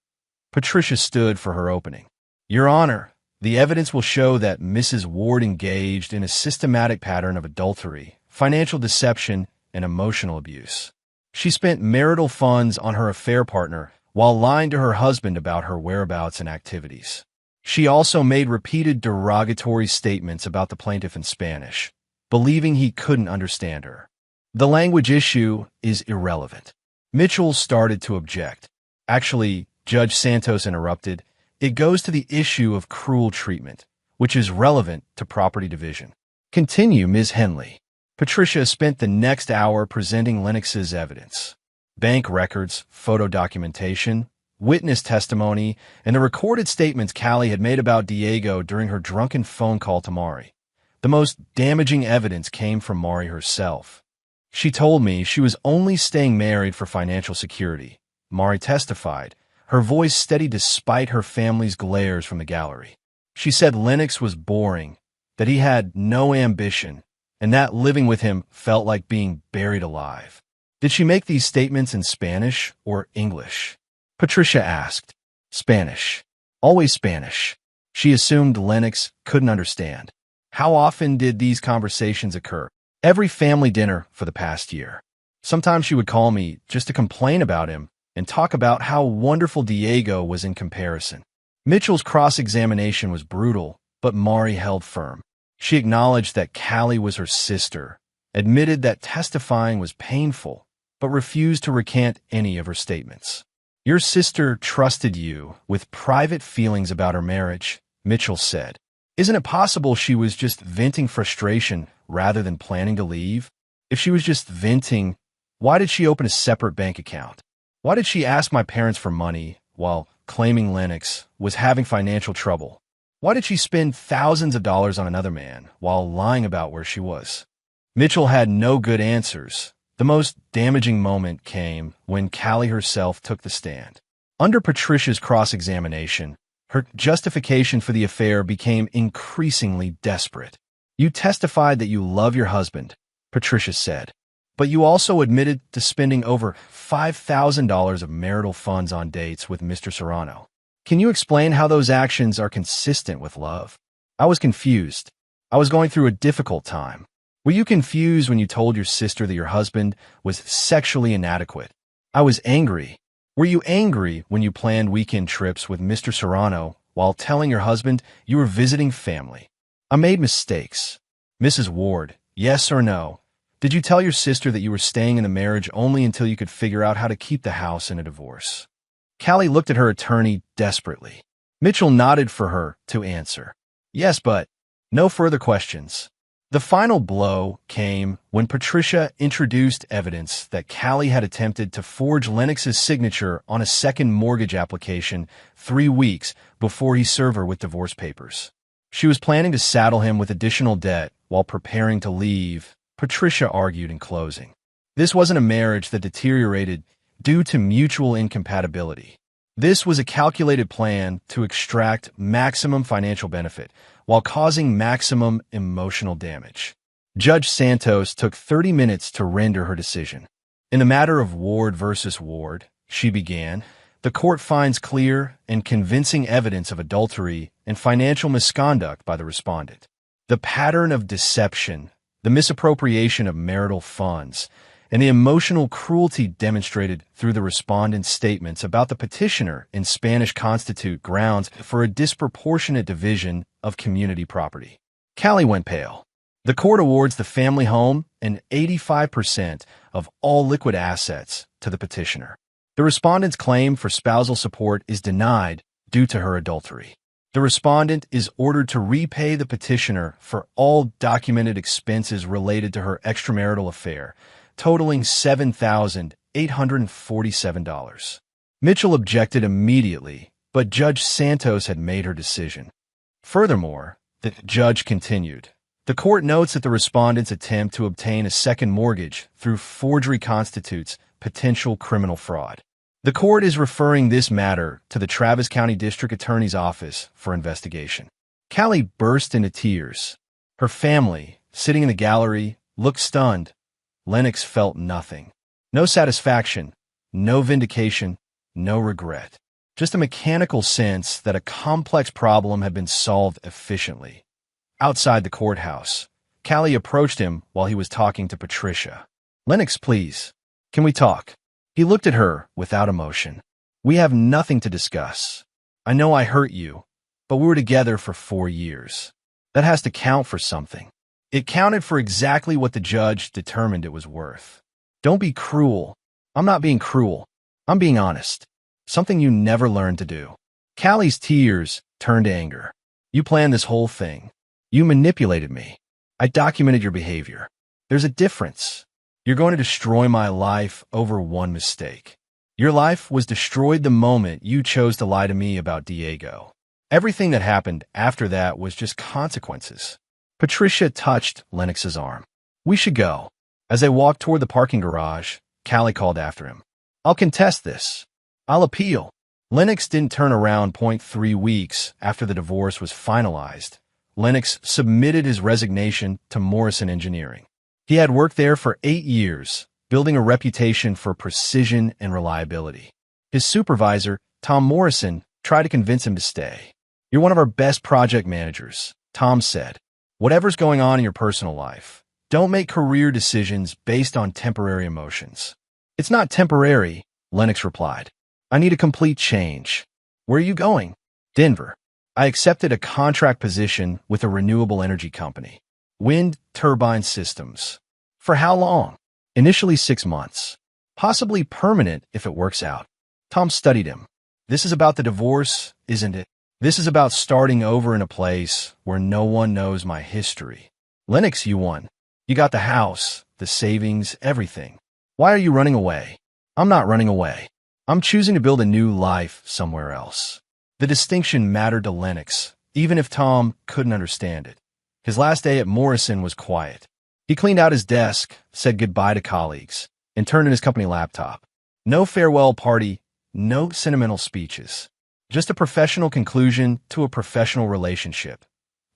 Patricia stood for her opening. Your Honor, the evidence will show that Mrs. Ward engaged in a systematic pattern of adultery, financial deception, and emotional abuse. She spent marital funds on her affair partner while lying to her husband about her whereabouts and activities. She also made repeated derogatory statements about the plaintiff in Spanish, believing he couldn't understand her. The language issue is irrelevant. Mitchell started to object. Actually, Judge Santos interrupted. It goes to the issue of cruel treatment, which is relevant to property division. Continue, Ms. Henley. Patricia spent the next hour presenting Lennox's evidence. Bank records, photo documentation, witness testimony, and the recorded statements Callie had made about Diego during her drunken phone call to Mari. The most damaging evidence came from Mari herself. She told me she was only staying married for financial security. Mari testified, her voice steady despite her family's glares from the gallery. She said Lennox was boring, that he had no ambition, and that living with him felt like being buried alive. Did she make these statements in Spanish or English? Patricia asked. Spanish. Always Spanish. She assumed Lennox couldn't understand. How often did these conversations occur? Every family dinner for the past year. Sometimes she would call me just to complain about him and talk about how wonderful Diego was in comparison. Mitchell's cross-examination was brutal, but Mari held firm. She acknowledged that Callie was her sister, admitted that testifying was painful, but refused to recant any of her statements. Your sister trusted you with private feelings about her marriage, Mitchell said. Isn't it possible she was just venting frustration rather than planning to leave? If she was just venting, why did she open a separate bank account? Why did she ask my parents for money while claiming Lennox was having financial trouble? Why did she spend thousands of dollars on another man while lying about where she was? Mitchell had no good answers. The most damaging moment came when Callie herself took the stand. Under Patricia's cross-examination, her justification for the affair became increasingly desperate. You testified that you love your husband, Patricia said, but you also admitted to spending over $5,000 of marital funds on dates with Mr. Serrano. Can you explain how those actions are consistent with love? I was confused. I was going through a difficult time. Were you confused when you told your sister that your husband was sexually inadequate? I was angry. Were you angry when you planned weekend trips with Mr. Serrano while telling your husband you were visiting family? I made mistakes. Mrs. Ward, yes or no? Did you tell your sister that you were staying in the marriage only until you could figure out how to keep the house in a divorce? Callie looked at her attorney desperately. Mitchell nodded for her to answer. Yes, but no further questions. The final blow came when Patricia introduced evidence that Callie had attempted to forge Lennox's signature on a second mortgage application 3 weeks before he served her with divorce papers. She was planning to saddle him with additional debt while preparing to leave, Patricia argued in closing. This wasn't a marriage that deteriorated due to mutual incompatibility. This was a calculated plan to extract maximum financial benefit while causing maximum emotional damage. Judge Santos took 30 minutes to render her decision. In the matter of Ward versus Ward, she began, the court finds clear and convincing evidence of adultery and financial misconduct by the respondent. The pattern of deception, the misappropriation of marital funds, and the emotional cruelty demonstrated through the respondent's statements about the petitioner in Spanish constitute grounds for a disproportionate division of community property. Callie went pale. The court awards the family home and 85% of all liquid assets to the petitioner. The respondent's claim for spousal support is denied due to her adultery. The respondent is ordered to repay the petitioner for all documented expenses related to her extramarital affair, totaling $7,847. Mitchell objected immediately, but Judge Santos had made her decision. Furthermore, the judge continued. The court notes that the respondent's attempt to obtain a second mortgage through forgery constitutes potential criminal fraud. The court is referring this matter to the Travis County District Attorney's Office for investigation. Callie burst into tears. Her family, sitting in the gallery, looked stunned. Lennox felt nothing. No satisfaction, no vindication, no regret. Just a mechanical sense that a complex problem had been solved efficiently. Outside the courthouse, Callie approached him while he was talking to Patricia. Lennox, please. Can we talk? He looked at her without emotion. We have nothing to discuss. I know I hurt you, but we were together for 4 years. That has to count for something. It counted for exactly what the judge determined it was worth. Don't be cruel. I'm not being cruel. I'm being honest. Something you never learned to do. Callie's tears turned to anger. You planned this whole thing. You manipulated me. I documented your behavior. There's a difference. You're going to destroy my life over one mistake. Your life was destroyed the moment you chose to lie to me about Diego. Everything that happened after that was just consequences. Patricia touched Lennox's arm. We should go. As they walked toward the parking garage, Callie called after him. I'll contest this. I'll appeal. Lennox didn't turn around 3 weeks after the divorce was finalized. Lennox submitted his resignation to Morrison Engineering. He had worked there for 8 years, building a reputation for precision and reliability. His supervisor, Tom Morrison, tried to convince him to stay. You're one of our best project managers, Tom said. Whatever's going on in your personal life, Don't make career decisions based on temporary emotions. It's not temporary, Lennox replied. I need a complete change. Where are you going? Denver. I accepted a contract position with a renewable energy company. Wind turbine systems. For how long? Initially 6 months. Possibly permanent if it works out. Tom studied him. This is about the divorce, isn't it? This is about starting over in a place where no one knows my history. Lennox, you won. You got the house, the savings, everything. Why are you running away? I'm not running away. I'm choosing to build a new life somewhere else. The distinction mattered to Lennox, even if Tom couldn't understand it. His last day at Morrison was quiet. He cleaned out his desk, said goodbye to colleagues, and turned in his company laptop. No farewell party, no sentimental speeches. Just a professional conclusion to a professional relationship.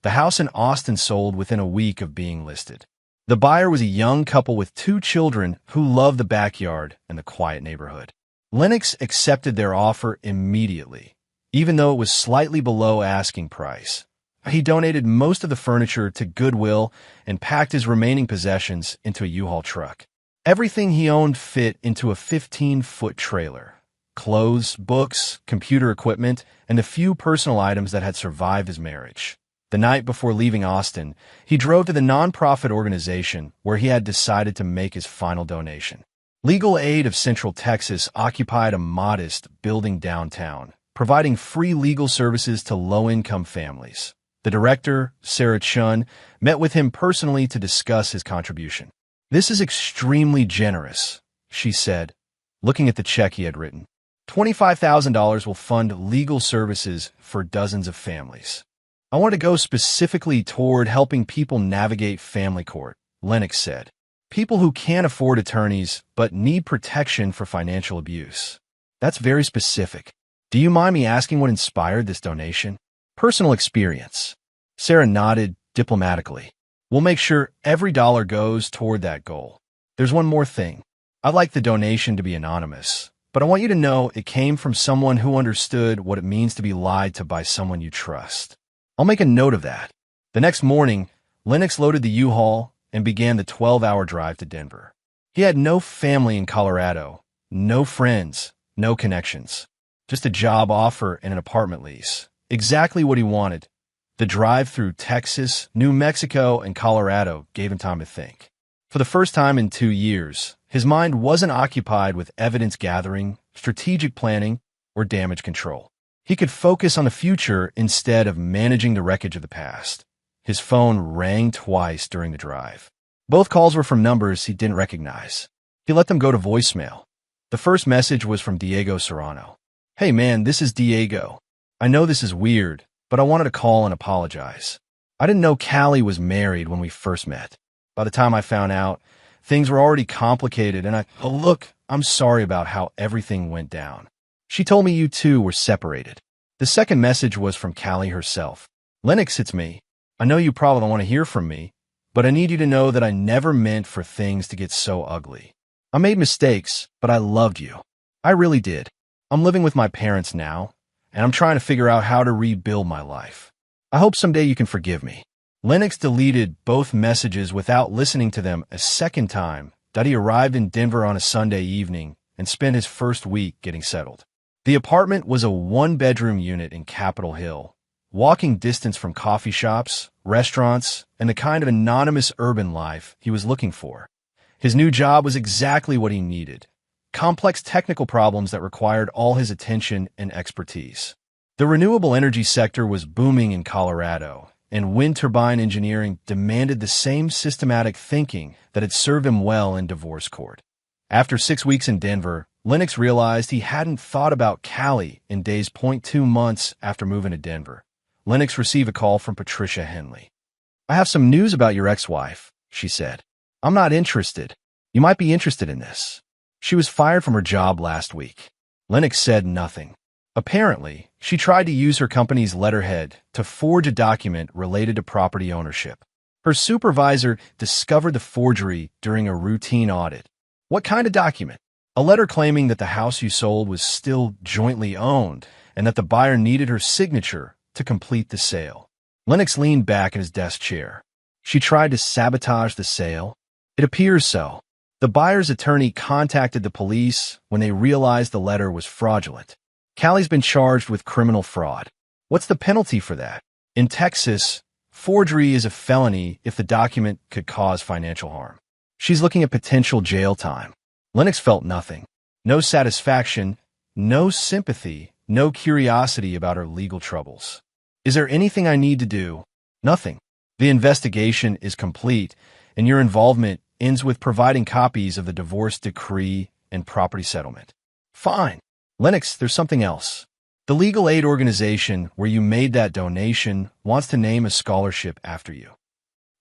The house in Austin sold within a week of being listed. The buyer was a young couple with 2 children who loved the backyard and the quiet neighborhood. Lennox accepted their offer immediately, even though it was slightly below asking price. He donated most of the furniture to Goodwill and packed his remaining possessions into a U-Haul truck. Everything he owned fit into a 15-foot trailer. Clothes, books, computer equipment, and a few personal items that had survived his marriage. The night before leaving Austin, he drove to the nonprofit organization where he had decided to make his final donation. Legal Aid of Central Texas occupied a modest building downtown, providing free legal services to low-income families. The director, Sarah Chun, met with him personally to discuss his contribution. This is extremely generous, she said, looking at the check he had written. $25,000 will fund legal services for dozens of families. I want to go specifically toward helping people navigate family court, Lennox said. People who can't afford attorneys but need protection for financial abuse. That's very specific. Do you mind me asking what inspired this donation? Personal experience. Sarah nodded diplomatically. We'll make sure every dollar goes toward that goal. There's one more thing. I'd like the donation to be anonymous, but I want you to know it came from someone who understood what it means to be lied to by someone you trust. I'll make a note of that. The next morning, Lennox loaded the U-Haul and began the 12-hour drive to Denver. He had no family in Colorado, no friends, no connections. Just a job offer and an apartment lease. Exactly what he wanted. The drive through Texas, New Mexico, and Colorado gave him time to think. For the first time in 2 years, his mind wasn't occupied with evidence gathering, strategic planning, or damage control. He could focus on the future instead of managing the wreckage of the past. His phone rang twice during the drive. Both calls were from numbers he didn't recognize. He let them go to voicemail. The first message was from Diego Serrano. Hey man, this is Diego. I know this is weird, but I wanted to call and apologize. I didn't know Callie was married when we first met. By the time I found out, things were already complicated and I'm sorry about how everything went down. She told me you two were separated. The second message was from Callie herself. Lennox, it's me. I know you probably don't want to hear from me, but I need you to know that I never meant for things to get so ugly. I made mistakes, but I loved you. I really did. I'm living with my parents now, and I'm trying to figure out how to rebuild my life. I hope someday you can forgive me. Lennox deleted both messages without listening to them a second time that he arrived in Denver on a Sunday evening and spent his first week getting settled. The apartment was a 1-bedroom unit in Capitol Hill, walking distance from coffee shops, restaurants, and the kind of anonymous urban life he was looking for. His new job was exactly what he needed. Complex technical problems that required all his attention and expertise. The renewable energy sector was booming in Colorado, and wind turbine engineering demanded the same systematic thinking that had served him well in divorce court. After 6 weeks in Denver, Lennox realized he hadn't thought about Callie in days 2 months after moving to Denver. Lennox received a call from Patricia Henley. I have some news about your ex-wife, she said. I'm not interested. You might be interested in this. She was fired from her job last week. Lennox said nothing. Apparently, she tried to use her company's letterhead to forge a document related to property ownership. Her supervisor discovered the forgery during a routine audit. What kind of document? A letter claiming that the house you sold was still jointly owned and that the buyer needed her signature to complete the sale. Lennox leaned back in his desk chair. She tried to sabotage the sale? It appears so. The buyer's attorney contacted the police when they realized the letter was fraudulent. Callie's been charged with criminal fraud. What's the penalty for that? In Texas, forgery is a felony if the document could cause financial harm. She's looking at potential jail time. Lennox felt nothing. No satisfaction, no sympathy, no curiosity about her legal troubles. Is there anything I need to do? Nothing. The investigation is complete, and your involvement ends with providing copies of the divorce decree and property settlement. Fine. Lennox, there's something else. The legal aid organization where you made that donation wants to name a scholarship after you.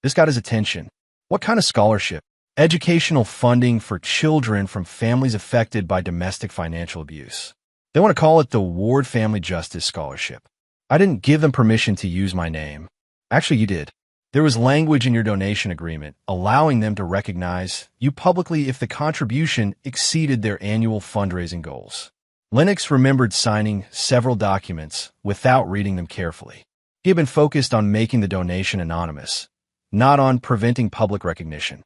This got his attention. What kind of scholarship? Educational funding for children from families affected by domestic financial abuse. They want to call it the Ward Family Justice Scholarship. I didn't give them permission to use my name. Actually, you did. There was language in your donation agreement allowing them to recognize you publicly if the contribution exceeded their annual fundraising goals. Lennox remembered signing several documents without reading them carefully. He had been focused on making the donation anonymous, not on preventing public recognition.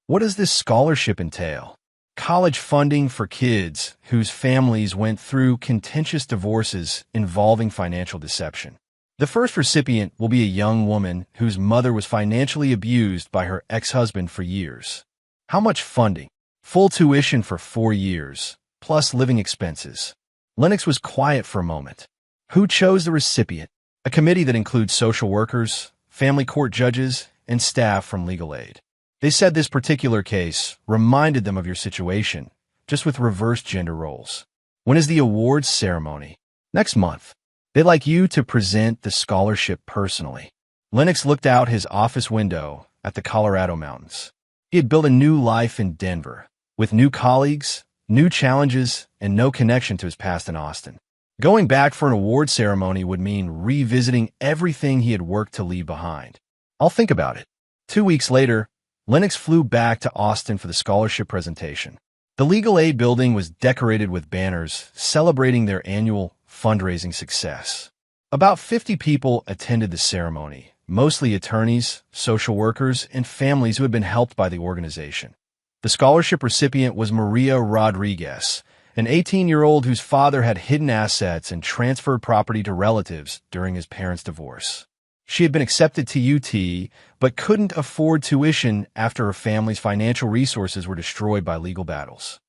What does this scholarship entail? College funding for kids whose families went through contentious divorces involving financial deception. The first recipient will be a young woman whose mother was financially abused by her ex-husband for years. How much funding? Full tuition for 4 years, plus living expenses. Lennox was quiet for a moment. Who chose the recipient? A committee that includes social workers, family court judges, and staff from legal aid. They said this particular case reminded them of your situation, just with reversed gender roles. When is the awards ceremony? Next month. They'd like you to present the scholarship personally. Lennox looked out his office window at the Colorado mountains. He had built a new life in Denver, with new colleagues, new challenges, and no connection to his past in Austin. Going back for an award ceremony would mean revisiting everything he had worked to leave behind. I'll think about it. 2 weeks later, Lennox flew back to Austin for the scholarship presentation. The legal aid building was decorated with banners celebrating their annual fundraising success. About 50 people attended the ceremony, mostly attorneys, social workers, and families who had been helped by the organization. The scholarship recipient was Maria Rodriguez, an 18-year-old whose father had hidden assets and transferred property to relatives during his parents' divorce. She had been accepted to UT, but couldn't afford tuition after her family's financial resources were destroyed by legal battles.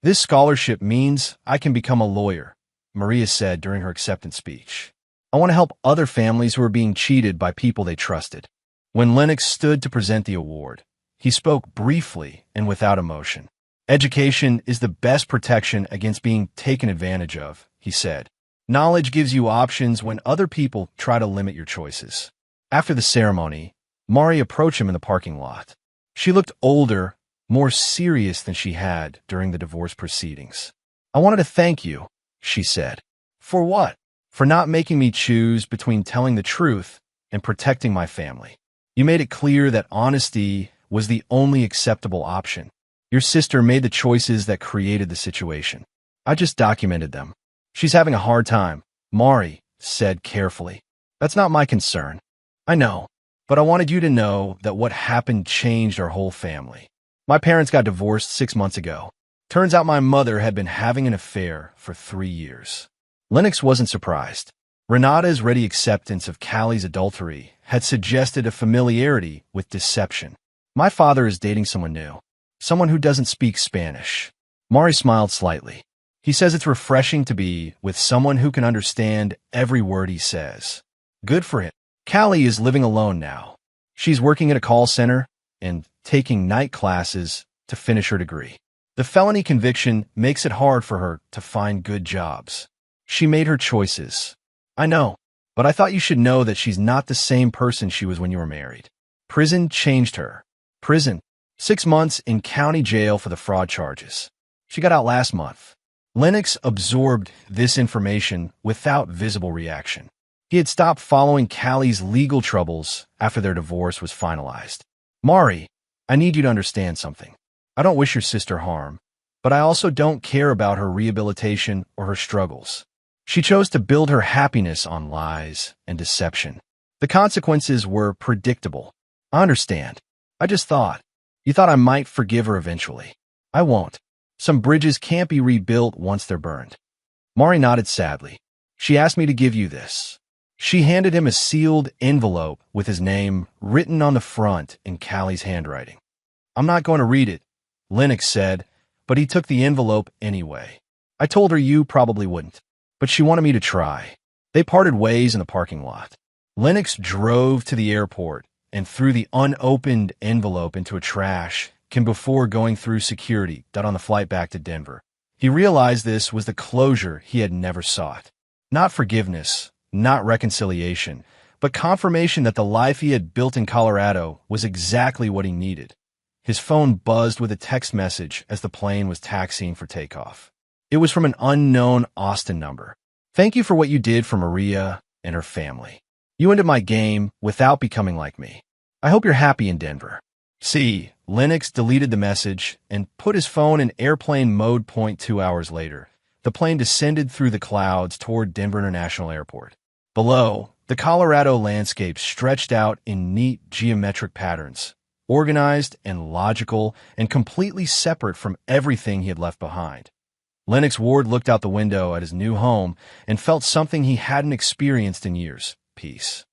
This scholarship means I can become a lawyer, Maria said during her acceptance speech. I want to help other families who are being cheated by people they trusted. When Lennox stood to present the award, he spoke briefly and without emotion. Education is the best protection against being taken advantage of, he said. Knowledge gives you options when other people try to limit your choices. After the ceremony, Mari approached him in the parking lot. She looked older, more serious than she had during the divorce proceedings. I wanted to thank you, she said. For what? For not making me choose between telling the truth and protecting my family. You made it clear that honesty was the only acceptable option. Your sister made the choices that created the situation. I just documented them. She's having a hard time, Mari said carefully. That's not my concern. I know, but I wanted you to know that what happened changed our whole family. My parents got divorced 6 months ago. Turns out my mother had been having an affair for 3 years. Lennox wasn't surprised. Renata's ready acceptance of Callie's adultery had suggested a familiarity with deception. My father is dating someone new, someone who doesn't speak Spanish. Mari smiled slightly. He says it's refreshing to be with someone who can understand every word he says. Good for him. Callie is living alone now. She's working at a call center and taking night classes to finish her degree. The felony conviction makes it hard for her to find good jobs. She made her choices. I know, but I thought you should know that she's not the same person she was when you were married. Prison changed her. Prison. 6 months in county jail for the fraud charges. She got out last month. Lennox absorbed this information without visible reaction. He had stopped following Callie's legal troubles after their divorce was finalized. Mari, I need you to understand something. I don't wish your sister harm, but I also don't care about her rehabilitation or her struggles. She chose to build her happiness on lies and deception. The consequences were predictable. I understand. I just thought. You thought I might forgive her eventually. I won't. Some bridges can't be rebuilt once they're burned. Mari nodded sadly. She asked me to give you this. She handed him a sealed envelope with his name written on the front in Callie's handwriting. I'm not going to read it, Lennox said, but he took the envelope anyway. I told her you probably wouldn't, but she wanted me to try. They parted ways in the parking lot. Lennox drove to the airport and threw the unopened envelope into a trash can before going through security on the flight back to Denver. He realized this was the closure he had never sought. Not forgiveness, not reconciliation, but confirmation that the life he had built in Colorado was exactly what he needed. His phone buzzed with a text message as the plane was taxiing for takeoff. It was from an unknown Austin number. Thank you for what you did for Maria and her family. You ended my game without becoming like me. I hope you're happy in Denver. See, Lennox deleted the message and put his phone in airplane mode. 2 hours later, the plane descended through the clouds toward Denver International Airport. Below, the Colorado landscape stretched out in neat geometric patterns, organized and logical and completely separate from everything he had left behind. Lennox Ward looked out the window at his new home and felt something he hadn't experienced in years: peace.